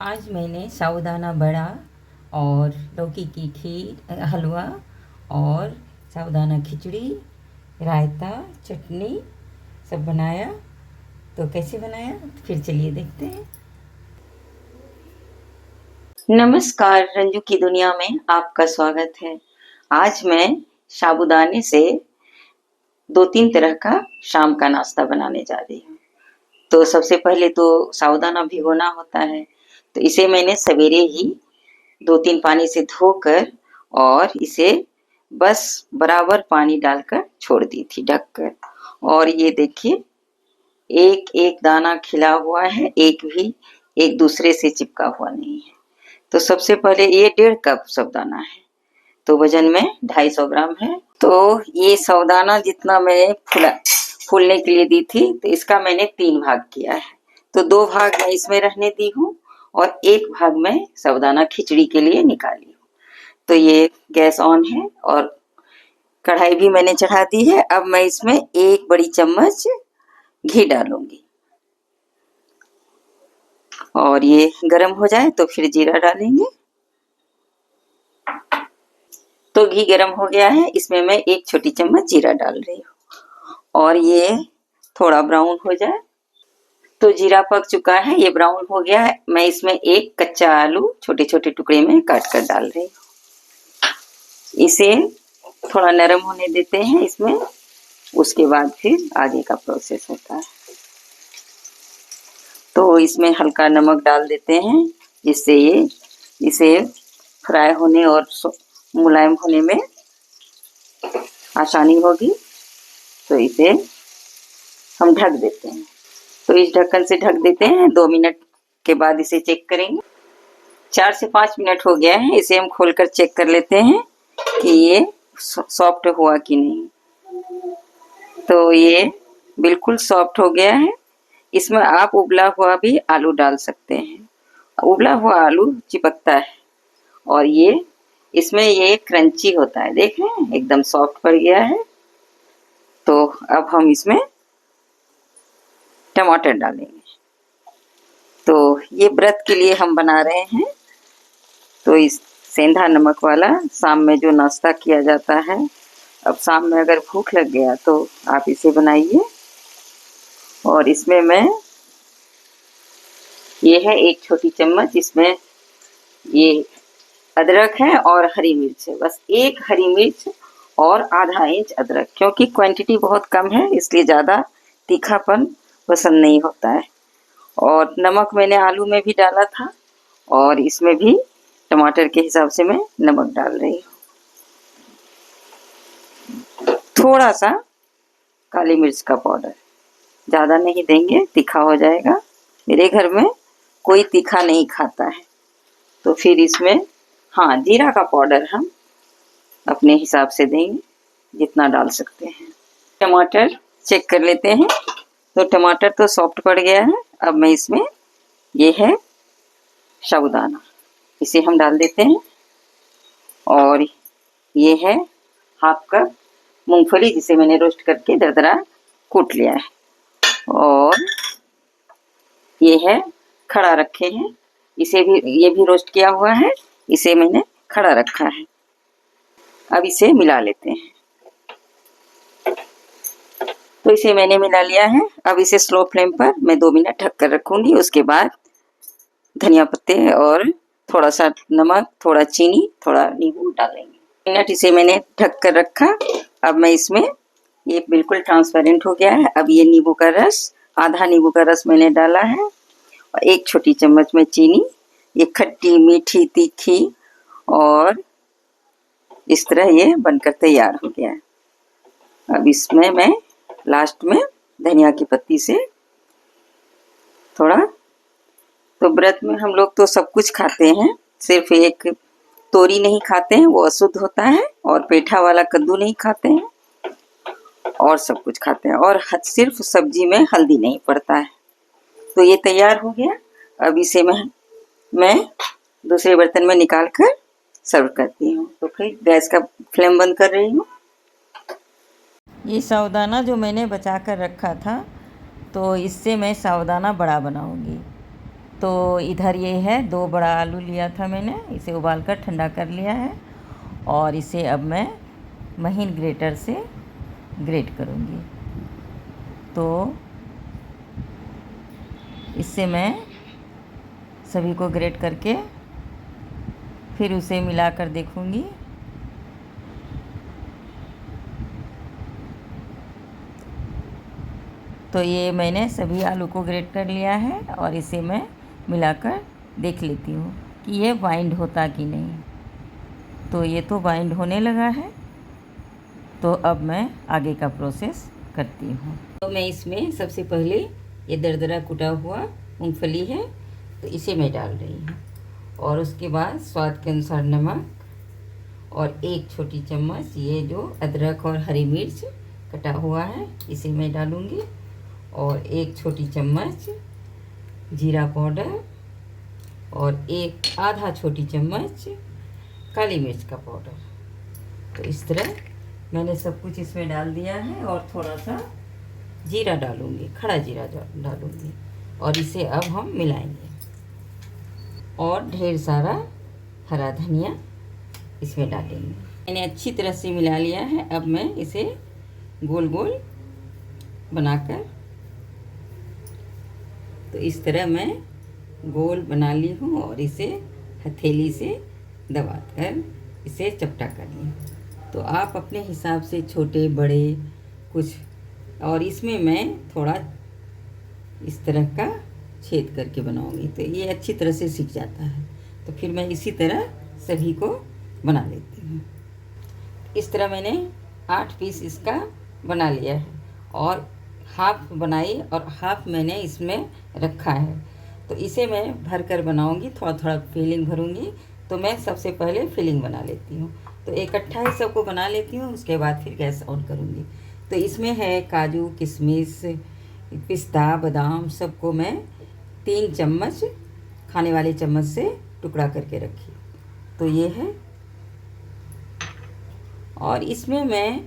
आज मैंने साबूदाना बड़ा और लौकी की खीर हलवा और साबूदाना खिचड़ी, रायता, चटनी सब बनाया। तो कैसे बनाया फिर चलिए देखते हैं। नमस्कार, रंजू की दुनिया में आपका स्वागत है। आज मैं साबूदाने से 2-3 तरह का शाम का नाश्ता बनाने जा रही हूँ। तो सबसे पहले तो साबूदाना भिगोना होता है, तो इसे मैंने सवेरे ही 2-3 पानी से धोकर और इसे बस बराबर पानी डालकर छोड़ दी थी ढककर। और ये देखिए एक एक दाना खिला हुआ है, एक भी एक दूसरे से चिपका हुआ नहीं है। तो सबसे पहले ये 1.5 कप साबूदाना है, तो वजन में 250 ग्राम है। तो ये साबूदाना जितना मैंने फूलने के लिए दी थी, तो इसका मैंने 3 भाग किया है। तो 2 भाग मैं इसमें रहने दी हूँ और 1 भाग मैं साबूदाना खिचड़ी के लिए निकाली हूँ। तो ये गैस ऑन है और कढ़ाई भी मैंने चढ़ा दी है। अब मैं इसमें 1 बड़ी चम्मच घी डालूंगी और ये गरम हो जाए तो फिर जीरा डालेंगे। तो घी गरम हो गया है, इसमें मैं 1 छोटी चम्मच जीरा डाल रही हूँ और ये थोड़ा ब्राउन हो जाए। तो जीरा पक चुका है, ये ब्राउन हो गया है। मैं इसमें 1 कच्चा आलू छोटे छोटे टुकड़े में काट कर डाल रही हूँ। इसे थोड़ा नरम होने देते हैं इसमें, उसके बाद फिर आगे का प्रोसेस होता है। तो इसमें हल्का नमक डाल देते हैं, जिससे ये इसे फ्राई होने और मुलायम होने में आसानी होगी। तो इसे हम ढक देते हैं। तो इस ढक्कन से ढक देते हैं। 2 मिनट के बाद इसे चेक करेंगे। 4 से 5 मिनट हो गया है, इसे हम खोलकर चेक कर लेते हैं कि ये सॉफ्ट हुआ कि नहीं। तो ये बिल्कुल सॉफ्ट हो गया है। इसमें आप उबला हुआ भी आलू डाल सकते हैं। उबला हुआ आलू चिपकता है और ये इसमें ये क्रंची होता है। देख रहे हैं, एकदम सॉफ्ट पड़ गया है। तो अब हम इसमें टमाटर डालेंगे। तो ये व्रत के लिए हम बना रहे हैं। तो इस सेंधा नमक वाला शाम में जो नाश्ता किया जाता है, अब शाम में अगर भूख लग गया तो आप इसे बनाइए। और इसमें मैं ये है 1 छोटी चम्मच, इसमें ये अदरक है और हरी मिर्च है। बस 1 हरी मिर्च और आधा इंच अदरक, क्योंकि क्वांटिटी बहुत कम है इसलिए ज़्यादा तीखापन पसंद नहीं होता है। और नमक मैंने आलू में भी डाला था और इसमें भी टमाटर के हिसाब से मैं नमक डाल रही हूँ। थोड़ा सा काली मिर्च का पाउडर, ज़्यादा नहीं देंगे, तीखा हो जाएगा। मेरे घर में कोई तीखा नहीं खाता है। तो फिर इसमें हाँ, जीरा का पाउडर हम अपने हिसाब से देंगे, जितना डाल सकते हैं। टमाटर चेक कर लेते हैं। तो टमाटर तो सॉफ्ट पड़ गया है। अब मैं इसमें ये है साबूदाना, इसे हम डाल देते हैं। और ये है 1/2 कप मूंगफली, जिसे मैंने रोस्ट करके दरदरा कूट लिया है। और ये है खड़ा रखे हैं, इसे भी ये भी रोस्ट किया हुआ है, इसे मैंने खड़ा रखा है। अब इसे मिला लेते हैं। तो इसे मैंने मिला लिया है। अब इसे स्लो फ्लेम पर मैं 2 मिनट ढक कर रखूंगी। उसके बाद धनिया पत्ते और थोड़ा सा नमक, थोड़ा चीनी, थोड़ा नींबू डालेंगे। मिनट इसे मैंने ढक कर रखा। अब मैं इसमें ये बिल्कुल ट्रांसपेरेंट हो गया है। अब ये नींबू का रस, आधा नींबू का रस मैंने डाला है और 1 छोटी चम्मच में चीनी। ये खट्टी मीठी तीखी और इस तरह ये बनकर तैयार हो गया है। अब इसमें मैं लास्ट में धनिया की पत्ती से थोड़ा, तो व्रत में हम लोग तो सब कुछ खाते हैं, सिर्फ एक तोरी नहीं खाते हैं, वो अशुद्ध होता है। और पेठा वाला कद्दू नहीं खाते हैं, और सब कुछ खाते हैं। और सिर्फ सब्जी में हल्दी नहीं पड़ता है। तो ये तैयार हो गया। अब इसे मैं दूसरे बर्तन में निकाल कर सर्व करती हूँ। तो फिर गैस का फ्लेम बंद कर रही हूँ। ये साबूदाना जो मैंने बचा कर रखा था, तो इससे मैं साबूदाना बड़ा बनाऊंगी। तो इधर ये है 2 बड़ा आलू लिया था मैंने, इसे उबाल कर ठंडा कर लिया है और इसे अब मैं महीन ग्रेटर से ग्रेट करूँगी। तो इससे मैं सभी को ग्रेट करके फिर उसे मिलाकर देखूँगी। तो ये मैंने सभी आलू को ग्रेट कर लिया है और इसे मैं मिलाकर देख लेती हूँ कि ये बाइंड होता कि नहीं। तो ये तो बाइंड होने लगा है। तो अब मैं आगे का प्रोसेस करती हूँ। तो मैं इसमें सबसे पहले ये दरदरा कुटा हुआ मूंगफली है, तो इसे मैं डाल रही हूँ और उसके बाद स्वाद के अनुसार नमक और 1 छोटी चम्मच ये जो अदरक और हरी मिर्च कटा हुआ है इसे मैं डालूँगी और 1 छोटी चम्मच जीरा पाउडर और आधा छोटी चम्मच काली मिर्च का पाउडर। तो इस तरह मैंने सब कुछ इसमें डाल दिया है और थोड़ा सा जीरा डालूँगी, खड़ा जीरा डालूँगी और इसे अब हम मिलाएंगे और ढेर सारा हरा धनिया इसमें डालेंगे। मैंने अच्छी तरह से मिला लिया है। अब मैं इसे गोल गोल बनाकर, तो इस तरह मैं गोल बना ली हूँ और इसे हथेली से दबाकर इसे चपटा कर ली। तो आप अपने हिसाब से छोटे बड़े कुछ, और इसमें मैं थोड़ा इस तरह का छेद करके बनाऊंगी तो ये अच्छी तरह से सीख जाता है। तो फिर मैं इसी तरह सभी को बना लेती हूँ। इस तरह मैंने 8 पीस इसका बना लिया है और हाफ बनाई और हाफ मैंने इसमें रखा है। तो इसे मैं भर कर बनाऊँगी, थोड़ा थोड़ा फिलिंग भरूँगी। तो मैं सबसे पहले फिलिंग बना लेती हूँ। तो इकट्ठा ही सबको बना लेती हूँ, उसके बाद फिर गैस ऑन करूँगी। तो इसमें है काजू किशमिश पिस्ता बादाम, सबको मैं 3 चम्मच खाने वाले चम्मच से टुकड़ा करके रखी। तो ये है। और इसमें मैं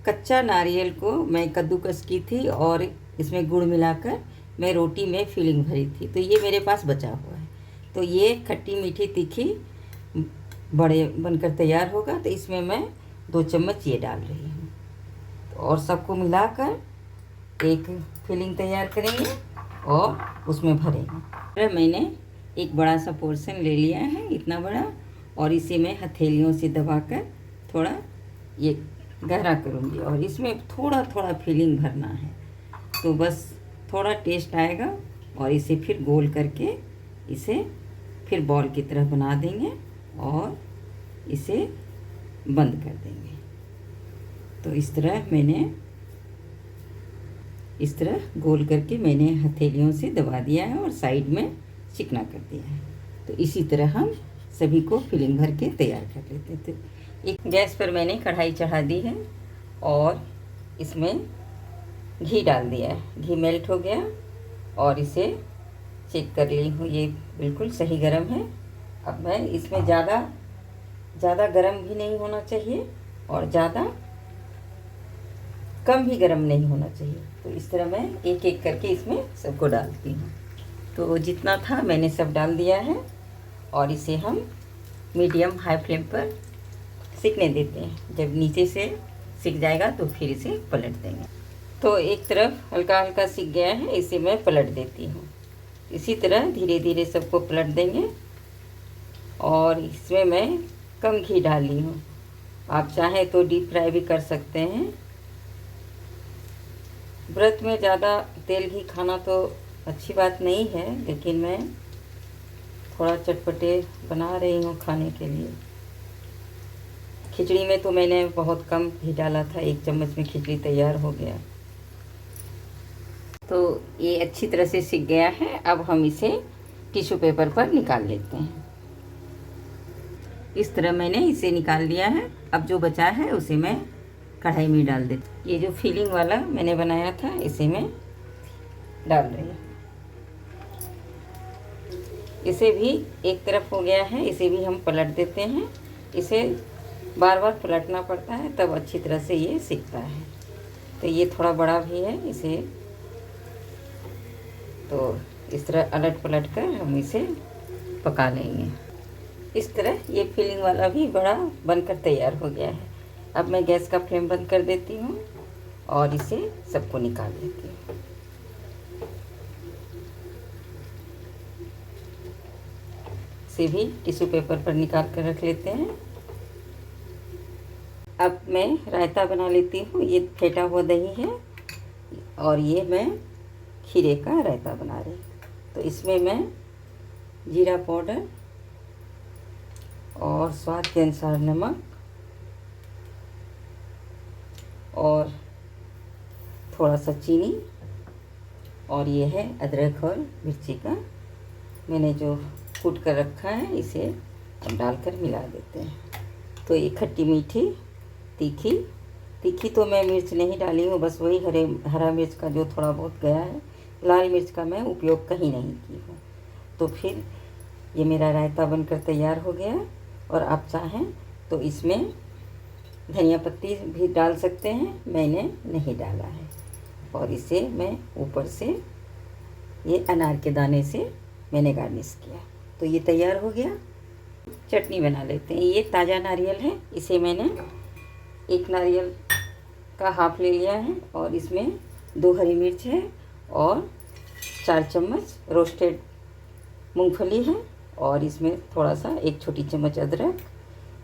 कच्चा नारियल को मैं कद्दूकस की थी और इसमें गुड़ मिलाकर मैं रोटी में फिलिंग भरी थी। तो ये मेरे पास बचा हुआ है। तो ये खट्टी मीठी तीखी बड़े बनकर तैयार होगा। तो इसमें मैं 2 चम्मच ये डाल रही हूँ। तो और सबको मिलाकर एक फिलिंग तैयार करेंगे और उसमें भरेंगे। मैंने एक बड़ा सा पोर्शन ले लिया है, इतना बड़ा, और इसे मैं हथेलियों से दबाकर थोड़ा ये गहरा करूँगी और इसमें थोड़ा थोड़ा फिलिंग भरना है। तो बस थोड़ा टेस्ट आएगा और इसे फिर गोल करके इसे फिर बॉल की तरह बना देंगे और इसे बंद कर देंगे। तो इस तरह मैंने इस तरह गोल करके मैंने हथेलियों से दबा दिया है और साइड में चिकना कर दिया है। तो इसी तरह हम सभी को फिलिंग भर के तैयार कर लेते थे। एक गैस पर मैंने कढ़ाई चढ़ा दी है और इसमें घी डाल दिया है। घी मेल्ट हो गया और इसे चेक कर ली हूँ, ये बिल्कुल सही गर्म है। अब मैं इसमें ज़्यादा गर्म भी नहीं होना चाहिए और ज़्यादा कम भी गर्म नहीं होना चाहिए। तो इस तरह मैं एक एक करके इसमें सबको डालती हूँ। तो जितना था मैंने सब डाल दिया है और इसे हम मीडियम हाई फ्लेम पर सिकने देते हैं। जब नीचे से सिक जाएगा तो फिर इसे पलट देंगे। तो एक तरफ हल्का हल्का सिक गया है, इसे मैं पलट देती हूँ। इसी तरह धीरे धीरे सबको पलट देंगे और इसमें मैं कम घी डाली हूँ। आप चाहें तो डीप फ्राई भी कर सकते हैं। व्रत में ज़्यादा तेल घी खाना तो अच्छी बात नहीं है, लेकिन मैं थोड़ा चटपटे बना रही हूँ खाने के लिए। खिचड़ी में तो मैंने बहुत कम घी डाला था, 1 चम्मच में खिचड़ी तैयार हो गया। तो ये अच्छी तरह से सिक गया है। अब हम इसे टिश्यू पेपर पर निकाल लेते हैं। इस तरह मैंने इसे निकाल लिया है। अब जो बचा है उसे मैं कढ़ाई में डाल देती। ये जो फिलिंग वाला मैंने बनाया था इसे मैं डाल रही हूँ। इसे भी एक तरफ हो गया है, इसे भी हम पलट देते हैं। इसे बार बार पलटना पड़ता है तब अच्छी तरह से ये सिकता है। तो ये थोड़ा बड़ा भी है, इसे तो इस तरह अलट पलट कर हम इसे पका लेंगे। इस तरह ये फिलिंग वाला भी बड़ा बनकर तैयार हो गया है। अब मैं गैस का फ्लेम बंद कर देती हूँ और इसे सबको निकाल लेती हूँ। इसे भी टिश्यू पेपर पर निकाल कर रख लेते हैं। अब मैं रायता बना लेती हूँ। ये फेंटा हुआ दही है और ये मैं खीरे का रायता बना रही हूँ। तो इसमें मैं जीरा पाउडर और स्वाद के अनुसार नमक और थोड़ा सा चीनी और ये है अदरक और मिर्ची का मैंने जो कूट कर रखा है, इसे अब डालकर मिला देते हैं। तो ये खट्टी मीठी तीखी तो मैं मिर्च नहीं डाली हूँ, बस वही हरा मिर्च का जो थोड़ा बहुत गया है। लाल मिर्च का मैं उपयोग कहीं नहीं की हूँ। तो फिर ये मेरा रायता बनकर तैयार हो गया और आप चाहें तो इसमें धनिया पत्ती भी डाल सकते हैं, मैंने नहीं डाला है। और इसे मैं ऊपर से ये अनार के दाने से मैंने गार्निश किया। तो ये तैयार हो गया। चटनी बना लेते हैं। ये ताज़ा नारियल है, इसे मैंने एक नारियल का हाफ ले लिया है और इसमें 2 हरी मिर्च है और 4 चम्मच रोस्टेड मूंगफली है और इसमें थोड़ा सा 1 छोटी चम्मच अदरक,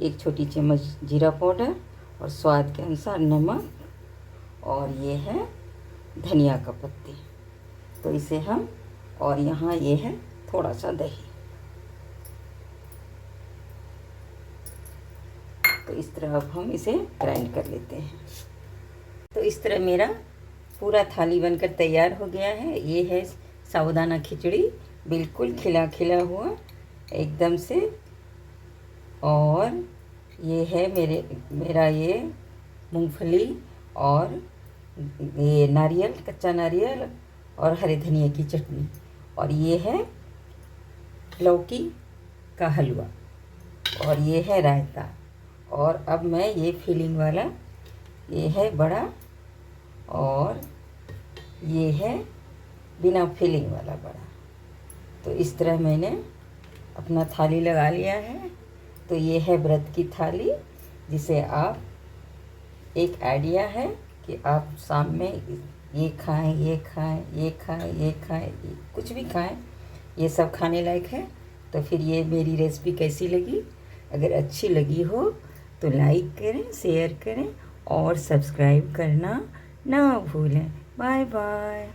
1 छोटी चम्मच जीरा पाउडर और स्वाद के अनुसार नमक और ये है धनिया का पत्ती। तो इसे हम और यहाँ ये है थोड़ा सा दही। तो इस तरह अब हम इसे ग्राइंड कर लेते हैं। तो इस तरह मेरा पूरा थाली बनकर तैयार हो गया है। ये है साबूदाना खिचड़ी, बिल्कुल खिला खिला हुआ एकदम से। और ये है मेरा ये मूंगफली और ये नारियल, कच्चा नारियल और हरे धनिया की चटनी और ये है लौकी का हलवा और ये है रायता। और अब मैं ये फिलिंग वाला, ये है बड़ा और ये है बिना फिलिंग वाला बड़ा। तो इस तरह मैंने अपना थाली लगा लिया है। तो ये है व्रत की थाली, जिसे आप एक आइडिया है कि आप शाम में ये खाएं, ये खाएं, ये खाएं, ये खाएं, कुछ भी खाएं, ये सब खाने लायक है। तो फिर ये मेरी रेसिपी कैसी लगी? अगर अच्छी लगी हो तो लाइक करें, शेयर करें और सब्सक्राइब करना ना भूलें। Bye bye.